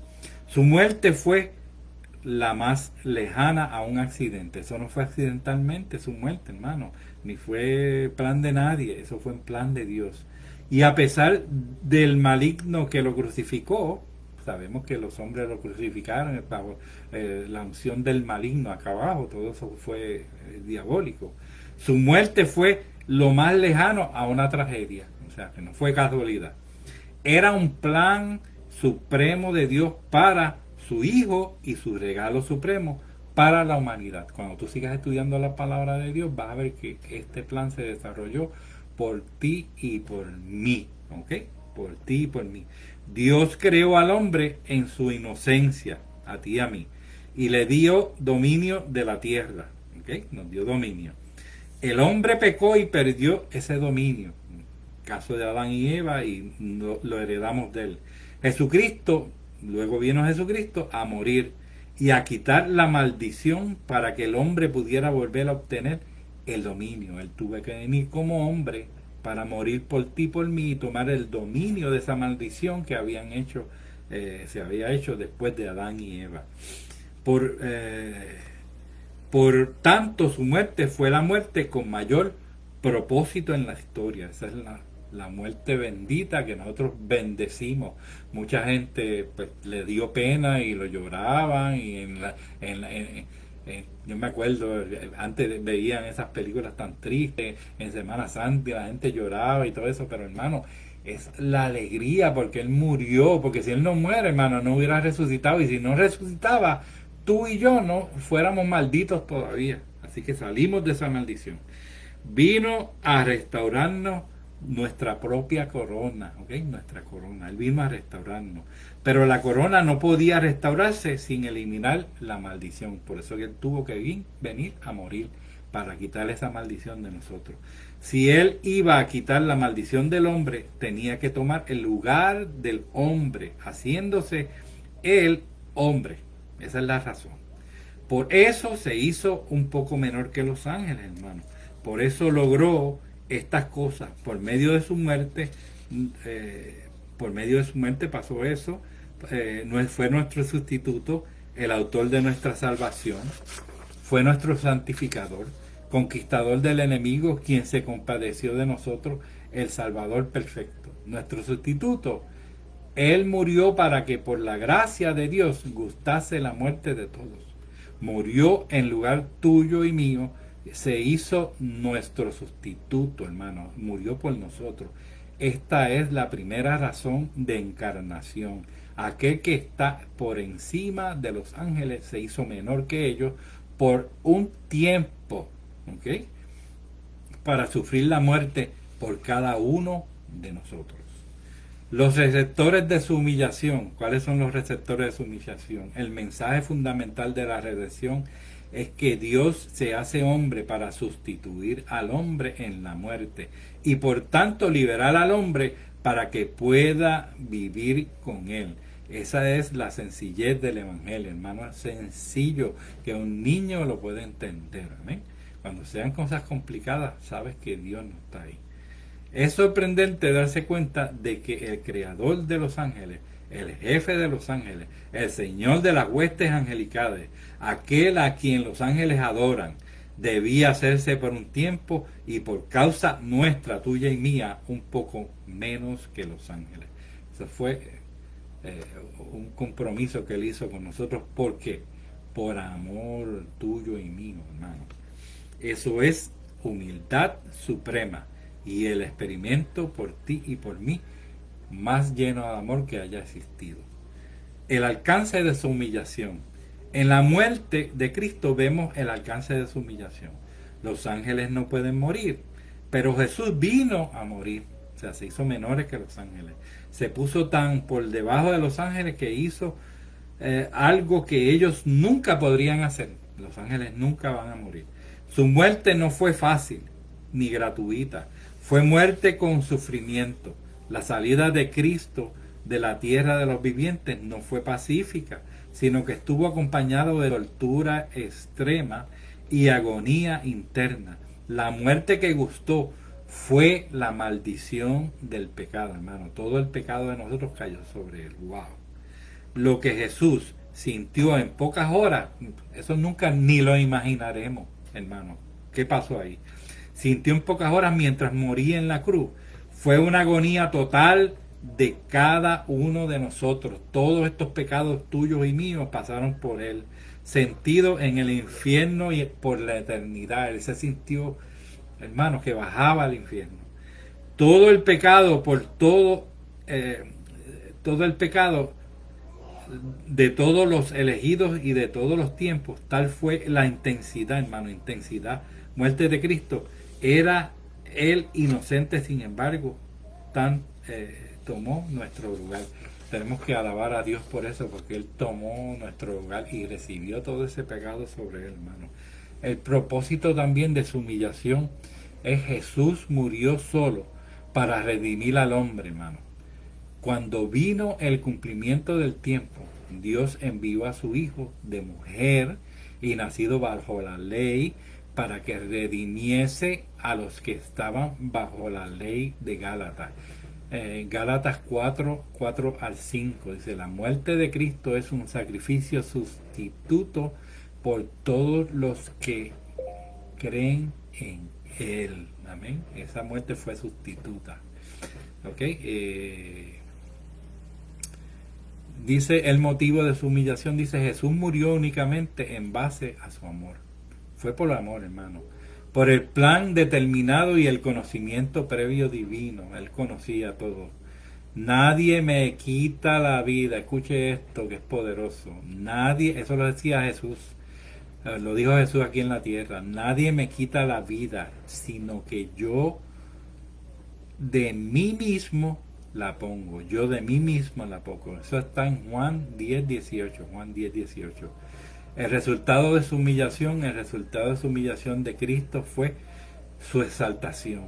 Su muerte fue la más lejana a un accidente. Eso no fue accidentalmente su muerte, hermano, ni fue plan de nadie, eso fue en plan de Dios. Y a pesar del maligno que lo crucificó, sabemos que los hombres lo crucificaron bajo la unción del maligno acá abajo, todo eso fue diabólico. Su muerte fue lo más lejano a una tragedia, o sea, que no fue casualidad. Era un plan supremo de Dios para su Hijo y su regalo supremo para la humanidad. Cuando tú sigas estudiando la palabra de Dios, vas a ver que este plan se desarrolló por ti y por mí, ¿ok? Por ti y por mí. Dios creó al hombre en su inocencia, a ti y a mí, y le dio dominio de la tierra. ¿Okay? Nos dio dominio. El hombre pecó y perdió ese dominio. Caso de Adán y Eva, y lo heredamos de él. Jesucristo, luego vino Jesucristo a morir y a quitar la maldición para que el hombre pudiera volver a obtener el dominio. Él tuvo que venir como hombre para morir por ti, por mí, y tomar el dominio de esa maldición que se había hecho después de Adán y Eva. Por tanto, su muerte fue la muerte con mayor propósito en la historia. Esa es la muerte bendita que nosotros bendecimos. Mucha gente pues, le dio pena y lo lloraban. Y yo me acuerdo, antes veían esas películas tan tristes, en Semana Santa la gente lloraba y todo eso, pero hermano, es la alegría porque Él murió, porque si Él no muere, hermano, no hubiera resucitado, y si no resucitaba, tú y yo no fuéramos malditos todavía. Así que salimos de esa maldición. Vino a restaurarnos nuestra propia corona, ¿ok? Nuestra corona. Él vino a restaurarnos. Pero la corona no podía restaurarse sin eliminar la maldición. Por eso que Él tuvo que venir a morir para quitar esa maldición de nosotros. Si Él iba a quitar la maldición del hombre, tenía que tomar el lugar del hombre, haciéndose el hombre. Esa es la razón. Por eso se hizo un poco menor que los ángeles, hermano. Por eso logró estas cosas. Por medio de su muerte, pasó eso. Fue nuestro sustituto, el autor de nuestra salvación. Fue nuestro santificador, conquistador del enemigo, quien se compadeció de nosotros, el Salvador perfecto. Nuestro sustituto. Él murió para que por la gracia de Dios gustase la muerte de todos. Murió en lugar tuyo y mío. Se hizo nuestro sustituto, hermano. Murió por nosotros. Esta es la primera razón de encarnación. Aquel que está por encima de los ángeles se hizo menor que ellos por un tiempo, ¿ok? Para sufrir la muerte por cada uno de nosotros. Los receptores de su humillación. ¿Cuáles son los receptores de su humillación? El mensaje fundamental de la redención es que Dios se hace hombre para sustituir al hombre en la muerte y por tanto liberar al hombre para que pueda vivir con él. Esa es la sencillez del evangelio, hermano. Es sencillo que un niño lo pueda entender. ¿Amén? Cuando sean cosas complicadas, sabes que Dios no está ahí. Es sorprendente darse cuenta de que el creador de los ángeles, el jefe de los ángeles, el señor de las huestes angelicales, aquel a quien los ángeles adoran, debía hacerse por un tiempo y por causa nuestra, tuya y mía, un poco menos que los ángeles. Eso fue un compromiso que Él hizo con nosotros. ¿Por qué? Por amor tuyo y mío, hermano. Eso es humildad suprema. Y el experimento por ti y por mí más lleno de amor que haya existido. El alcance de su humillación. En la muerte de Cristo vemos el alcance de su humillación. Los ángeles no pueden morir, pero Jesús vino a morir. O sea, se hizo menores que los ángeles. Se puso tan por debajo de los ángeles que hizo algo que ellos nunca podrían hacer. Los ángeles nunca van a morir. Su muerte no fue fácil ni gratuita. Fue muerte con sufrimiento. La salida de Cristo de la tierra de los vivientes no fue pacífica, sino que estuvo acompañado de tortura extrema y agonía interna. La muerte que gustó fue la maldición del pecado, hermano. Todo el pecado de nosotros cayó sobre él. Wow. Lo que Jesús sintió en pocas horas, eso nunca ni lo imaginaremos, hermano. ¿Qué pasó ahí? Sintió en pocas horas mientras moría en la cruz. Fue una agonía total de cada uno de nosotros. Todos estos pecados tuyos y míos pasaron por Él. Sentido en el infierno y por la eternidad. Él se sintió, hermano, que bajaba al infierno. Todo el pecado, todo el pecado de todos los elegidos y de todos los tiempos, tal fue la intensidad, hermano, intensidad, muerte de Cristo. Era Él inocente, sin embargo, tomó nuestro lugar. tenemos que alabar a Dios por eso, porque Él tomó nuestro lugar y recibió todo ese pecado sobre Él, hermano. El propósito también de su humillación es Jesús murió solo para redimir al hombre, hermano. Cuando vino el cumplimiento del tiempo, Dios envió a su Hijo de mujer y nacido bajo la ley para que redimiese a los que estaban bajo la ley de Gálatas. Gálatas 4 al 5 dice: la muerte de Cristo es un sacrificio sustituto por todos los que creen en Él. Amén. Esa muerte fue sustituta. ¿Ok? Dice el motivo de su humillación, dice: Jesús murió únicamente en base a su amor. Fue por amor, hermano. Por el plan determinado y el conocimiento previo divino. Él conocía todo. Nadie me quita la vida. Escuche esto que es poderoso. Nadie, eso lo decía Jesús. Lo dijo Jesús aquí en la tierra. Nadie me quita la vida, sino que yo de mí mismo la pongo. Yo de mí mismo la pongo. Eso está en Juan 10:18. Juan 10:18. El resultado de su humillación, de Cristo fue su exaltación.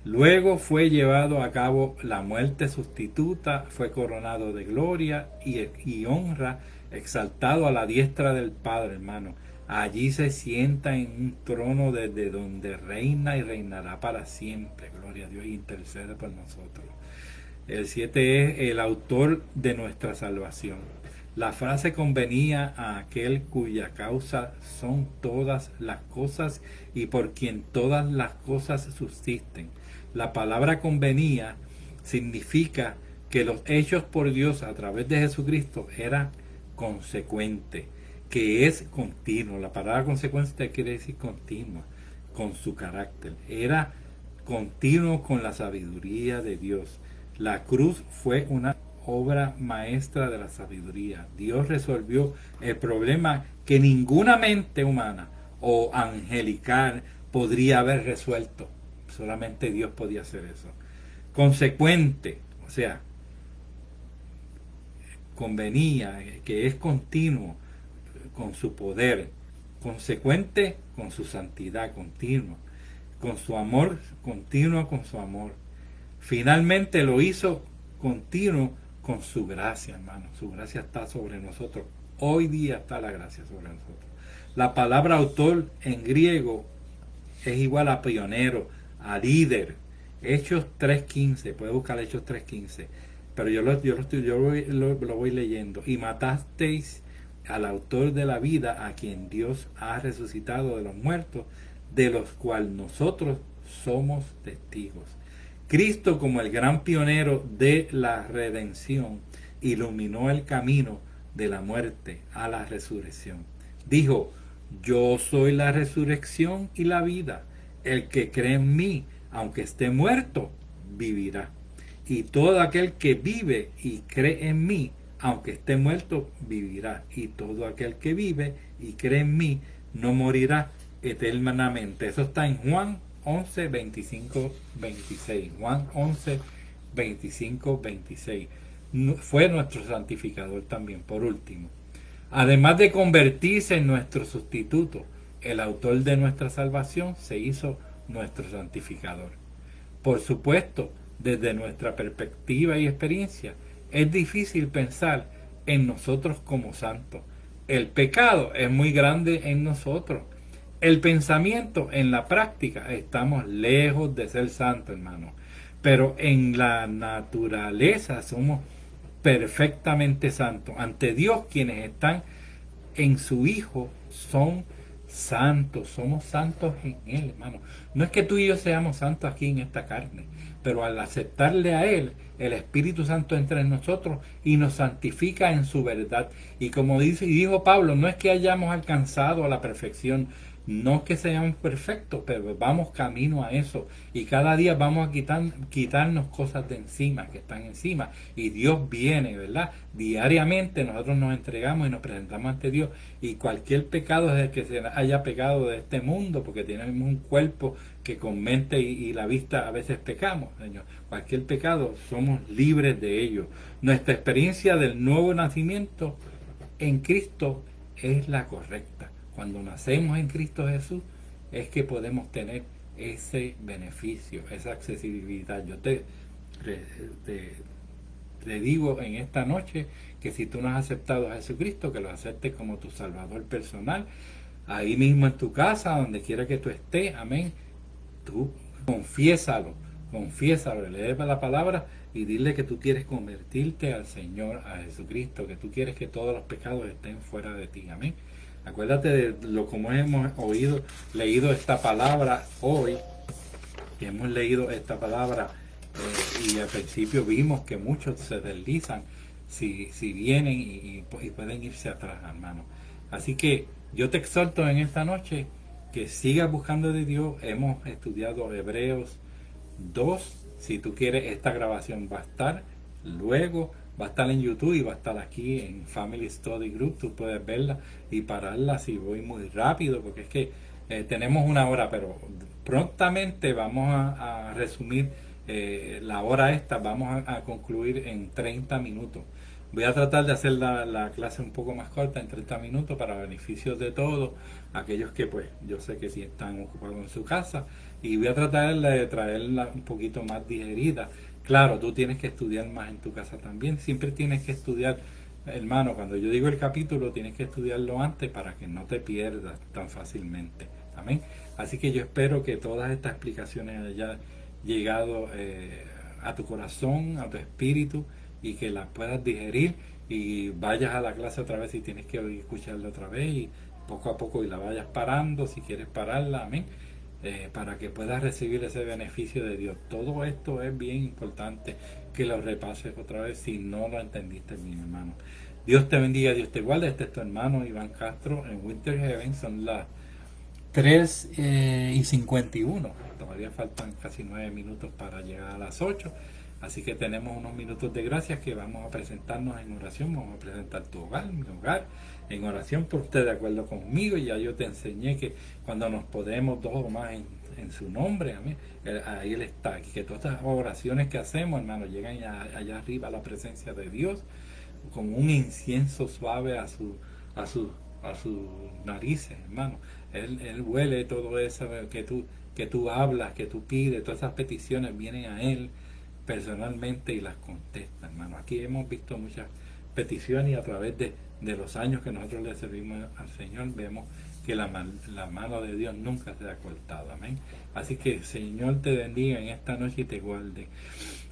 Luego fue llevado a cabo la muerte sustituta, fue coronado de gloria y honra, exaltado a la diestra del Padre, hermano. Allí se sienta en un trono desde donde reina y reinará para siempre. Gloria a Dios, y intercede por nosotros. El 7 es el autor de nuestra salvación. La frase convenía a aquel cuya causa son todas las cosas y por quien todas las cosas subsisten. La palabra convenía significa que los hechos por Dios a través de Jesucristo eran consecuentes, que es continuo. La palabra consecuente quiere decir continua, con su carácter. Era continuo con la sabiduría de Dios. La cruz fue una obra maestra de la sabiduría. Dios resolvió el problema que ninguna mente humana o angelical podría haber resuelto. Solamente Dios podía hacer eso. Consecuente, o sea, convenía, que es continuo con su poder, consecuente con su santidad continua, con su amor continuo con su amor. Finalmente lo hizo continuo con su gracia, hermano. Su gracia está sobre nosotros. Hoy día está la gracia sobre nosotros. La palabra autor en griego es igual a pionero, a líder. Hechos 3:15, puede buscar Hechos 3:15, pero yo lo voy leyendo. Y matasteis al autor de la vida, a quien Dios ha resucitado de los muertos, de los cuales nosotros somos testigos. Cristo, como el gran pionero de la redención, iluminó el camino de la muerte a la resurrección. Dijo: yo soy la resurrección y la vida. El que cree en mí, aunque esté muerto, vivirá. Y todo aquel que vive y cree en mí, aunque esté muerto, vivirá. Y todo aquel que vive y cree en mí, no morirá eternamente. Eso está en Juan 11, 25, 26. Juan 11, 25, 26. Fue nuestro santificador también, por último. Además de convertirse en nuestro sustituto, el autor de nuestra salvación se hizo nuestro santificador. Por supuesto, desde nuestra perspectiva y experiencia, es difícil pensar en nosotros como santos. El pecado es muy grande en nosotros. El pensamiento, en la práctica, estamos lejos de ser santos, hermano. Pero en la naturaleza somos perfectamente santos. Ante Dios, quienes están en su Hijo son santos. Somos santos en Él, hermano. No es que tú y yo seamos santos aquí en esta carne, pero al aceptarle a Él, el Espíritu Santo entra en nosotros y nos santifica en su verdad. Y como dijo Pablo, no es que hayamos alcanzado a la perfección, No que seamos perfectos, pero vamos camino a eso. Y cada día vamos a quitarnos cosas de encima, que están encima. Y Dios viene, ¿verdad? Diariamente nosotros nos entregamos y nos presentamos ante Dios. Y cualquier pecado es el que se haya pegado de este mundo, porque tenemos un cuerpo que con mente y la vista a veces pecamos, Señor. Cualquier pecado, somos libres de ello. Nuestra experiencia del nuevo nacimiento en Cristo es la correcta. Cuando nacemos en Cristo Jesús es que podemos tener ese beneficio, esa accesibilidad. Yo te, te digo en esta noche que si tú no has aceptado a Jesucristo, que lo aceptes como tu Salvador personal, ahí mismo en tu casa, donde quiera que tú estés, amén, tú confiésalo, lee la palabra y dile que tú quieres convertirte al Señor, a Jesucristo, que tú quieres que todos los pecados estén fuera de ti, amén. Acuérdate de lo como hemos leído esta palabra hoy, que hemos leído esta palabra y al principio vimos que muchos se deslizan si vienen y pueden irse atrás, hermano. Así que yo te exhorto en esta noche que sigas buscando de Dios. Hemos estudiado Hebreos 2. Si tú quieres, esta grabación va a estar luego, va a estar en YouTube y va a estar aquí en Family Study Group. Tú puedes verla y pararla si voy muy rápido, porque es que tenemos una hora, pero prontamente vamos a resumir la hora esta, vamos a concluir en 30 minutos. Voy a tratar de hacer la clase un poco más corta, en 30 minutos, para beneficios de todos, aquellos que pues yo sé que sí están ocupados en su casa, y voy a tratar de traerla un poquito más digerida. Claro, tú tienes que estudiar más en tu casa también, siempre tienes que estudiar, hermano, cuando yo digo el capítulo, tienes que estudiarlo antes para que no te pierdas tan fácilmente. Amén. Así que yo espero que todas estas explicaciones hayan llegado a tu corazón, a tu espíritu, y que las puedas digerir y vayas a la clase otra vez si tienes que escucharla otra vez, y poco a poco y la vayas parando si quieres pararla, amén, para que puedas recibir ese beneficio de Dios. Todo esto es bien importante que lo repases otra vez si no lo entendiste bien, hermano. Dios te bendiga, Dios te guarde. Este es tu hermano Iván Castro en Winter Heaven. Son las 3:51. Todavía faltan casi 9 minutos para llegar a las 8. Así que tenemos unos minutos de gracias que vamos a presentarnos en oración. Vamos a presentar tu hogar, mi hogar, en oración por usted, de acuerdo conmigo. Ya yo te enseñé que cuando nos podemos dos o más en su nombre, amén, ahí Él está. Y que todas estas oraciones que hacemos, hermano, llegan allá arriba a la presencia de Dios, como un incienso suave a sus narices, hermano. Él huele todo eso que tú hablas, que tú pides, todas esas peticiones vienen a Él personalmente y las contesta, hermano. Aquí hemos visto muchas peticiones y a través de los años que nosotros le servimos al Señor, vemos que la mano de Dios nunca se ha cortado, amén. Así que Señor te bendiga en esta noche y te guarde.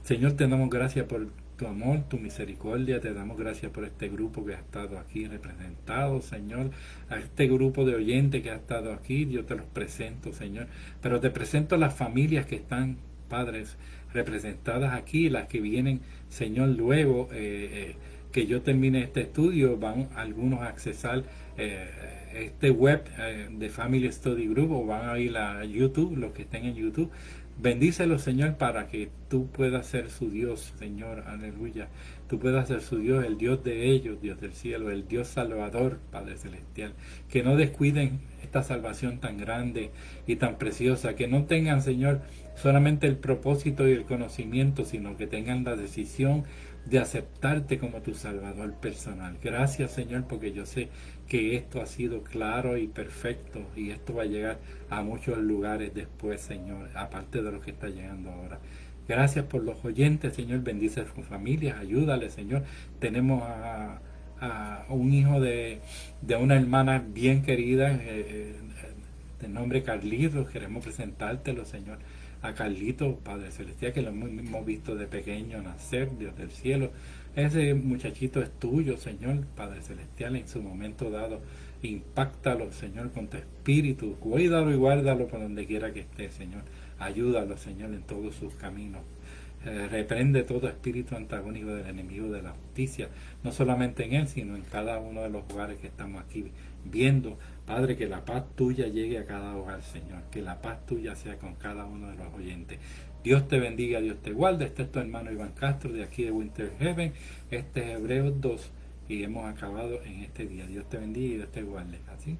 Señor, te damos gracias por tu amor, tu misericordia, te damos gracias por este grupo que ha estado aquí representado, Señor, a este grupo de oyentes que ha estado aquí, yo te los presento, Señor, pero te presento las familias que están, padres, representadas aquí, las que vienen, Señor, luego que yo termine este estudio, van algunos a accesar este web de Family Study Group, o van a ir a YouTube, los que estén en YouTube. Bendícelos, Señor, para que tú puedas ser su Dios, Señor, aleluya. Tú puedas ser su Dios, el Dios de ellos, Dios del cielo, el Dios salvador, Padre celestial. Que no descuiden esta salvación tan grande y tan preciosa, que no tengan, Señor, solamente el propósito y el conocimiento, sino que tengan la decisión de aceptarte como tu Salvador personal. Gracias, Señor, porque yo sé que esto ha sido claro y perfecto, y esto va a llegar a muchos lugares después, Señor, aparte de lo que está llegando ahora. Gracias por los oyentes, Señor. Bendice a sus familias, ayúdale, Señor. Tenemos a un hijo de una hermana bien querida, de nombre Carlitos. Queremos presentártelo, Señor, a Carlito, Padre Celestial, que lo hemos visto de pequeño nacer, Dios del cielo. Ese muchachito es tuyo, Señor, Padre Celestial, en su momento dado. Impáctalo, Señor, con tu espíritu. Cuídalo y guárdalo por donde quiera que esté, Señor. Ayúdalo, Señor, en todos sus caminos. Reprende todo espíritu antagónico del enemigo de la justicia, no solamente en él, sino en cada uno de los lugares que estamos aquí viendo, Padre, que la paz tuya llegue a cada hogar, Señor. Que la paz tuya sea con cada uno de los oyentes. Dios te bendiga, Dios te guarde. Este es tu hermano Iván Castro de aquí de Winter Heaven. Este es Hebreos 2 y hemos acabado en este día. Dios te bendiga y Dios te guarde. Así.